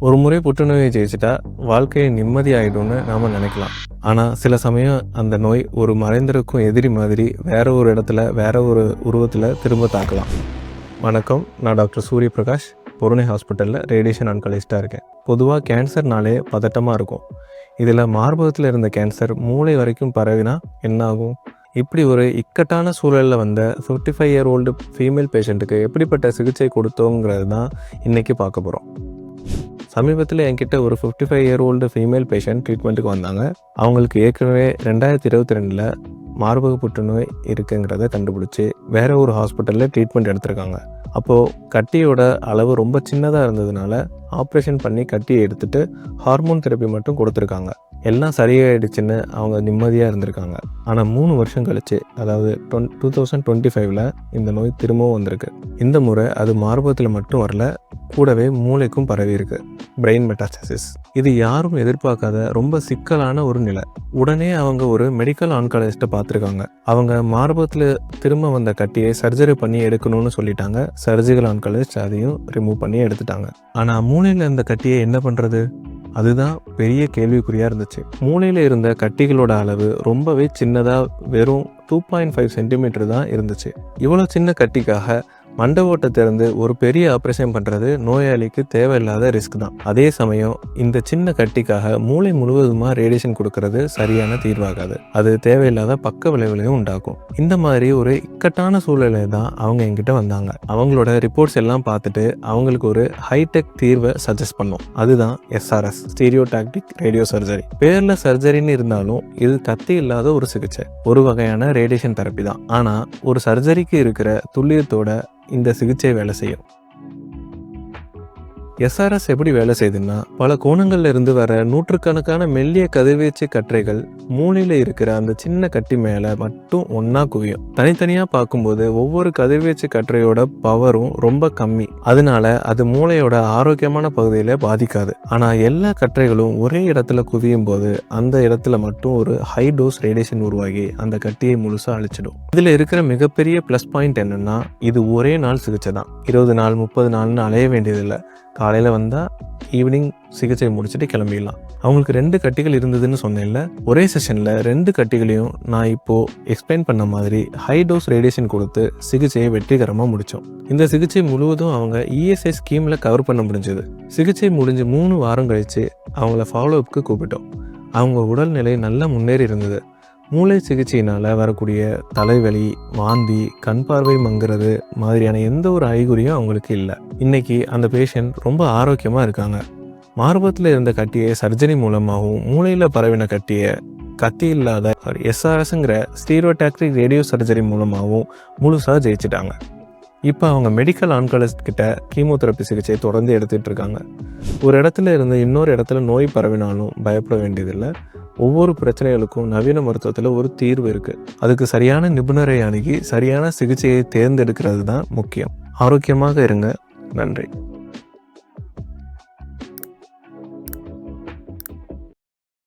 ஒரு முறை புற்றுநோயை ஜெயிச்சிட்டா வாழ்க்கை நிம்மதியாயிடும்னு நாம் நினைக்கலாம். ஆனால் சில சமயம் அந்த நோய் ஒரு மறைந்திருக்கும் எதிரி மாதிரி வேற ஒரு இடத்துல வேற ஒரு உருவத்தில் திரும்ப தாக்கலாம். வணக்கம், நான் டாக்டர் சூரிய பிரகாஷ், பொருணை ஹாஸ்பிட்டலில் ரேடியேஷன் ஆன்காலஜிஸ்டாக இருக்கேன். பொதுவாக கேன்சர்னாலே பதட்டமாக இருக்கும். இதில் மார்பகத்தில் இருந்த கேன்சர் மூளை வரைக்கும் பரவினா என்ன ஆகும்? இப்படி ஒரு இக்கட்டான சூழலில் வந்த 55 இயர் ஓல்டு ஃபீமேல் பேஷண்ட்டுக்கு எப்படிப்பட்ட சிகிச்சை கொடுத்தோங்கிறது தான் இன்றைக்கி பார்க்க போகிறோம். சமீபத்தில் என்கிட்ட ஒரு 55 இயர் ஓல்டு ஃபீமேல் பேஷண்ட் ட்ரீட்மெண்ட்டுக்கு வந்தாங்க. அவங்களுக்கு ஏற்கனவே 2022 மார்பக புற்றுநோய் இருக்குங்கிறத கண்டுபிடிச்சி வேற ஒரு ஹாஸ்பிட்டலில் ட்ரீட்மெண்ட் எடுத்திருக்காங்க. அப்போது கட்டியோட அளவு ரொம்ப சின்னதாக இருந்ததுனால ஆப்ரேஷன் பண்ணி கட்டியை எடுத்துட்டு ஹார்மோன் தெரப்பி மட்டும் கொடுத்துருக்காங்க. எல்லாம் சரியாயிடுச்சுன்னு அவங்க நிம்மதியாக இருந்திருக்காங்க. ஆனால் 3 வருஷம் கழிச்சு, அதாவது 2025 இந்த நோய் திரும்பவும் வந்திருக்கு. இந்த முறை அது மார்பகத்தில் மட்டும் வரல, கூடவே மூளைக்கும் பரவி இருக்கு. பிரெயின் மெட்டாஸ்டசிஸ். இது யாரும் எதிர்பார்க்காத ரொம்ப சிக்கலான ஒரு நிலை. உடனே அவங்க ஒரு மெடிக்கல் ஆன்காலஜிஸ்ட்டை பார்த்துருக்காங்க. அவங்க மார்பகத்தில் திரும்ப வந்த கட்டியை சர்ஜரி பண்ணி எடுக்கணும்னு சொல்லிட்டாங்க. சர்ஜிக்கல் ஆன்காலஜிஸ்ட் அதையும் ரிமூவ் பண்ணி எடுத்துட்டாங்க. ஆனால் மூளையில் இருந்த கட்டியை என்ன பண்ணுறது? அதுதான் பெரிய கேள்விக்குறியாக இருந்துச்சு. மூளையில் இருந்த கட்டிகளோட அளவு ரொம்பவே சின்னதாக, வெறும் 2.5 சென்டிமீட்டர் தான் இருந்துச்சு. இவ்வளோ சின்ன கட்டிக்காக மண்டை ஓட்டை திறந்து ஒரு பெரிய ஆப்ரேஷன் பண்ணுறது நோயாளிக்கு தேவையில்லாத ரிஸ்க் தான். அதே சமயம் இந்த சின்ன கட்டிக்காக மூளை முழுவதுமாக ரேடியேஷன் கொடுக்கறது சரியான தீர்வாகாது. அது தேவையில்லாத பக்க விளைவுகளையும் உண்டாக்கும். இந்த மாதிரி ஒரு இக்கட்டான சூழ்நிலை தான் அவங்க என்கிட்ட வந்தாங்க. அவங்களோட ரிப்போர்ட்ஸ் எல்லாம் பார்த்துட்டு அவங்களுக்கு ஒரு ஹைடெக் தீர்வை சஜஸ்ட் பண்ணோம். அதுதான் SRS, ஸ்டீரியோடாக்டிக் ரேடியோ சர்ஜரி. பேரில் சர்ஜரின்னு இருந்தாலும் இது கத்தி இல்லாத ஒரு சிகிச்சை, ஒரு வகையான ரேடியேஷன் தெரப்பி தான். ஆனால் ஒரு சர்ஜரிக்கு இருக்கிற துல்லியத்தோட இந்த சிகிச்சை வேலை செய்யும். SRS எப்படி வேலை செய்யுதுன்னா, பல கோணங்கள்ல இருந்து வர நூற்றுக்கணக்கான மெல்லிய கதிர்வீச்சு கற்றைகள் மூளையில இருக்கிற அந்த சின்ன கட்டி மேல மட்டும் ஒன்னா குவியும். தனித்தனியா பார்க்கும்போது ஒவ்வொரு கதிர்வீச்சு கற்றையோட பவரும் ரொம்ப கம்மி. அதனால அது மூளையோட ஆரோக்கியமான பகுதியில பாதிக்காது. ஆனா எல்லா கற்றைகளும் ஒரே இடத்துல குவியும் போது அந்த இடத்துல மட்டும் ஒரு ஹை டோஸ் ரேடியேஷன் உருவாகி அந்த கட்டியை முழுசா அழிச்சிடும். இதுல இருக்கிற மிகப்பெரிய பிளஸ் பாயிண்ட் என்னன்னா, இது ஒரே நாள் சிகிச்சை தான். 20 நாள் 30 நாள்னு அலைய வேண்டியதில்லை. காலையில் வந்தால் ஈவினிங் சிகிச்சை முடிச்சுட்டு கிளம்பிடலாம். அவங்களுக்கு 2 கட்டிகள் இருந்ததுன்னு சொன்னேன்ல, ஒரே செஷனில் 2 கட்டிகளையும் நான் இப்போது எக்ஸ்பிளைன் பண்ண மாதிரி ஹை டோஸ் ரேடியேஷன் கொடுத்து சிகிச்சையை வெற்றிகரமாக முடித்தோம். இந்த சிகிச்சை முழுவதும் அவங்க ESI ஸ்கீமில் கவர் பண்ண முடிஞ்சது. சிகிச்சை முடிஞ்சு 3 வாரம் கழித்து அவங்கள ஃபாலோஅப்புக்கு கூப்பிட்டோம். அவங்க உடல்நிலை நல்லா முன்னேறி இருந்தது. மூளை சிகிச்சையினால் வரக்கூடிய தலைவலி, வாந்தி, கண் பார்வை மங்குறது மாதிரியான எந்த ஒரு அறிகுறியும் அவங்களுக்கு இல்லை. இன்னைக்கு அந்த பேஷண்ட் ரொம்ப ஆரோக்கியமாக இருக்காங்க. மார்பகத்தில் இருந்த கட்டியை சர்ஜரி மூலமாகவும் மூளையில் பரவின கட்டியை கத்தி இல்லாத SRSங்கிற ஸ்டீரியோடாக்டிக் ரேடியோ சர்ஜரி மூலமாகவும் முழுசாக ஜெயிச்சிட்டாங்க. இப்போ அவங்க மெடிக்கல் ஆன்காலஜிஸ்ட் கிட்ட கீமோதெரப்பி சிகிச்சை தொடர்ந்து எடுத்துகிட்டு இருக்காங்க. ஒரு இடத்துல இருந்து இன்னொரு இடத்துல நோய் பரவினாலும் பயப்பட வேண்டியதில்லை. ஒவ்வொரு பிரச்சனைகளுக்கும் நவீன மருத்துவத்தில் ஒரு தீர்வு இருக்குது. அதுக்கு சரியான நிபுணரை அணுகி சரியான சிகிச்சையை தேர்ந்தெடுக்கிறது தான் முக்கியம். ஆரோக்கியமாக இருங்க. நன்றி.